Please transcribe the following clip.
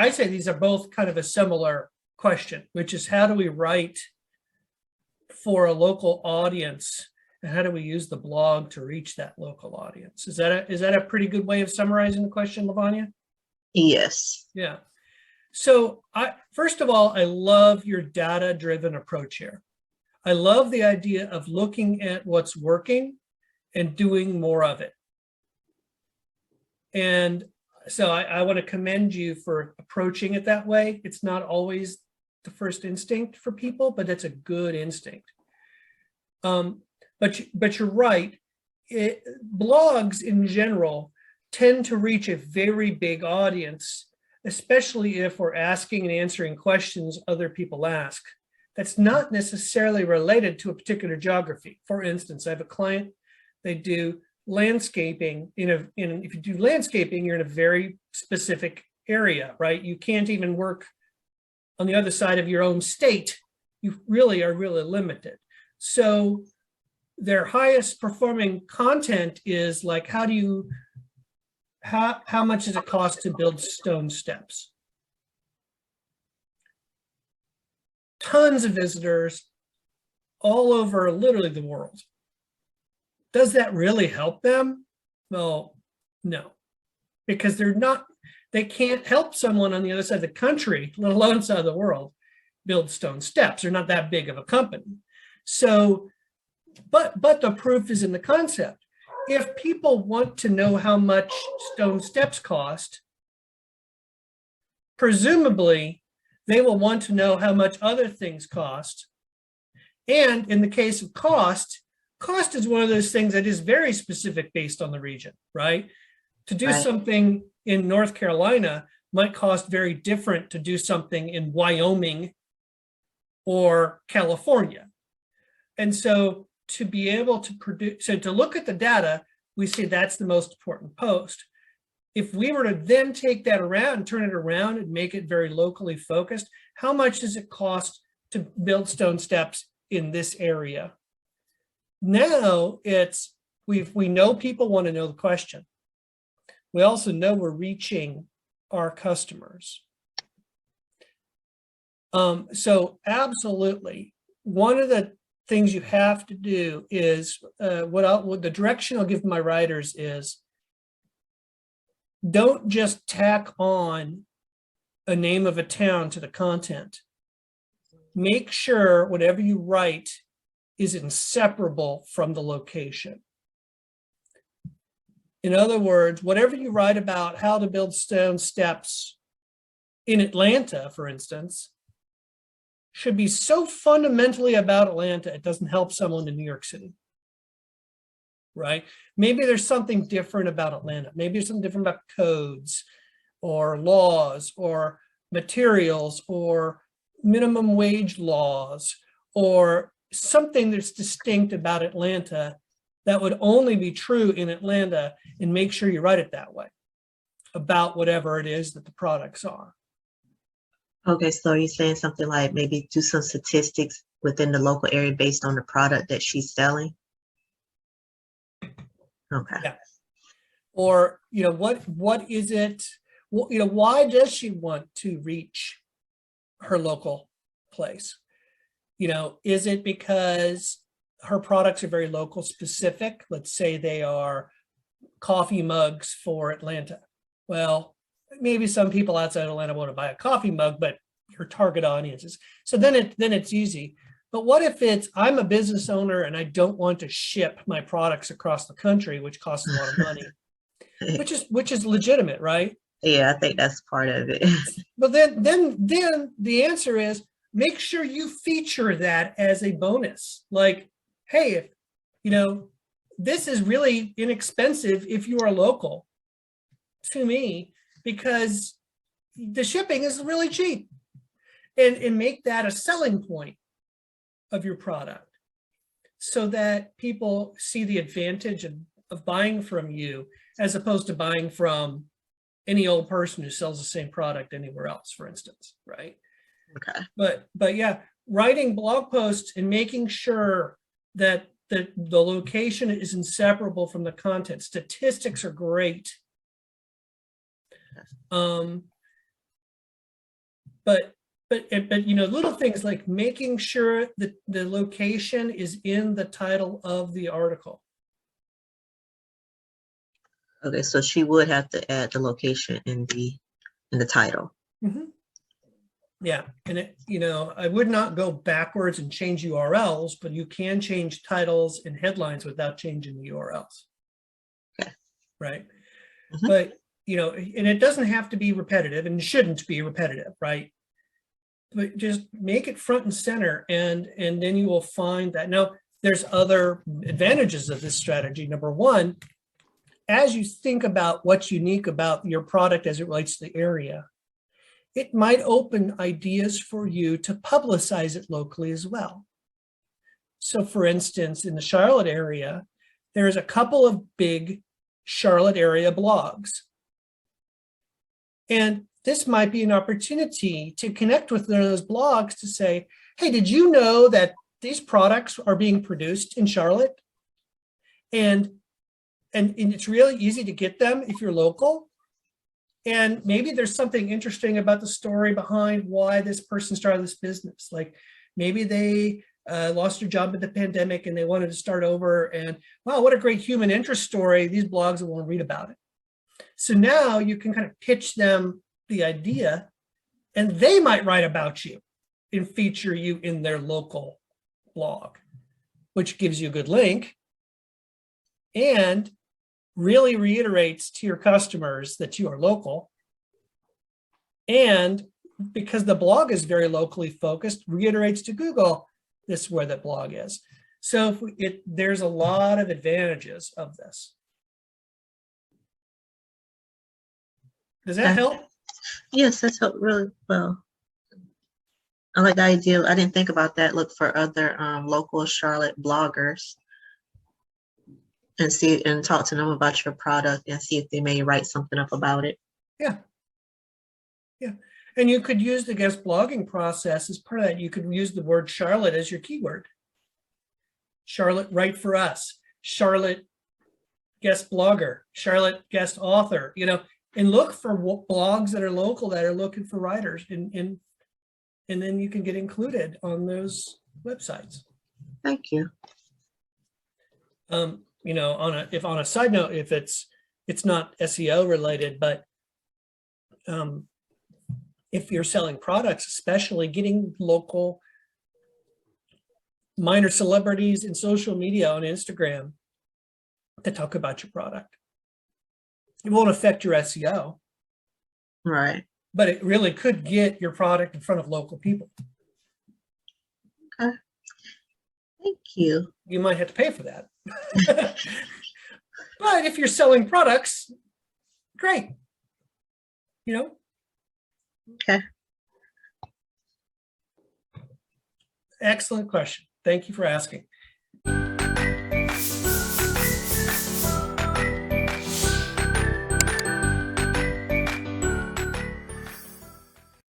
I say these are both kind of a similar question, which is how do we write for a local audience, and how do we use the blog to reach that local audience? Is that a pretty good way of summarizing the question, Lavanya? Yes. Yeah. So first of all, I love your data-driven approach here. I love the idea of looking at what's working and doing more of it. And so I want to commend you for approaching it that way. It's not always the first instinct for people, but that's a good instinct. But you're right. Blogs in general tend to reach a very big audience, especially if we're asking and answering questions other people ask. That's not necessarily related to a particular geography. For instance, I have a client, they do landscaping. If you do landscaping, you're in a very specific area, right? You can't even work on the other side of your own state. You really are really limited. So their highest performing content is like, how much does it cost to build stone steps? Tons of visitors all over literally the world. Does that really help them? Well, no, because they can't help someone on the other side of the country, let alone side of the world, build stone steps. They're not that big of a company. So, but the proof is in the concept. If people want to know how much stone steps cost, presumably they will want to know how much other things cost. And in the case of cost is one of those things that is very specific based on the region, right? To do something in North Carolina might cost very different to do something in Wyoming or California. And so to be able to produce, so to look at the data, we say that's the most important post. If we were to then take that around, turn it around and make it very locally focused, how much does it cost to build stone steps in this area? Now we know people want to know the question. We also know we're reaching our customers. So absolutely, one of the things you have to do is what the direction I'll give my writers is, don't just tack on a name of a town to the content. Make sure whatever you write is inseparable from the location. In other words, whatever you write about how to build stone steps in Atlanta, for instance, should be so fundamentally about Atlanta, it doesn't help someone in New York City, right? Maybe there's something different about Atlanta. Maybe there's something different about codes or laws or materials or minimum wage laws or something that's distinct about Atlanta that would only be true in Atlanta, and make sure you write it that way about whatever it is that the products are. Okay, so you're saying something like maybe do some statistics within the local area based on the product that she's selling? Okay. Yeah. Or, what is it, why does she want to reach her local place? Is it because her products are very local specific? Let's say they are coffee mugs for Atlanta. Well, maybe some people outside Atlanta want to buy a coffee mug, but your target audiences. So then it's easy. But what if it's, I'm a business owner and I don't want to ship my products across the country, which costs a lot of money, which is legitimate, right? Yeah, I think that's part of it. But then the answer is, make sure you feature that as a bonus. Like, hey, this is really inexpensive if you are local to me, because the shipping is really cheap, and make that a selling point of your product so that people see the advantage of buying from you as opposed to buying from any old person who sells the same product anywhere else, for instance, right? Okay. But yeah, writing blog posts and making sure that the location is inseparable from the content. Statistics are great. but you know, little things like making sure that the location is in the title of the article. Okay, so she would have to add the location in the title. Mhm. Yeah, and it, you know, I would not go backwards and change URLs, but you can change titles and headlines without changing the URLs. Okay. Right. Mhm. But, you know, and it doesn't have to be repetitive and shouldn't be repetitive, right? But just make it front and center, and then you will find that. Now, there's other advantages of this strategy. Number one, as you think about what's unique about your product as it relates to the area, it might open ideas for you to publicize it locally as well. So for instance, in the Charlotte area, there's a couple of big Charlotte area blogs. And this might be an opportunity to connect with one of those blogs to say, hey, did you know that these products are being produced in Charlotte? And it's really easy to get them if you're local. And maybe there's something interesting about the story behind why this person started this business. Like maybe they lost their job in the pandemic and they wanted to start over, and wow, what a great human interest story. These blogs will want to read about it. So now you can kind of pitch them the idea, and they might write about you and feature you in their local blog, which gives you a good link and really reiterates to your customers that you are local. And because the blog is very locally focused, reiterates to Google, this is where that blog is. So there's a lot of advantages of this. Does that help? Yes, that's helped really well. I like the idea. I didn't think about that. Look for other local Charlotte bloggers and see and talk to them about your product and see if they may write something up about it. Yeah. Yeah. And you could use the guest blogging process as part of that. You could use the word Charlotte as your keyword. Charlotte write for us, Charlotte guest blogger, Charlotte guest author, you know, and look for blogs that are local that are looking for writers, and then you can get included on those websites. Thank you. You know, on a side note, if it's not SEO related, but if you're selling products, especially getting local minor celebrities in social media on Instagram to talk about your product. It won't affect your SEO. Right. But it really could get your product in front of local people. Okay. Thank you. You might have to pay for that. But if you're selling products, great. You know? Okay. Excellent question. Thank you for asking.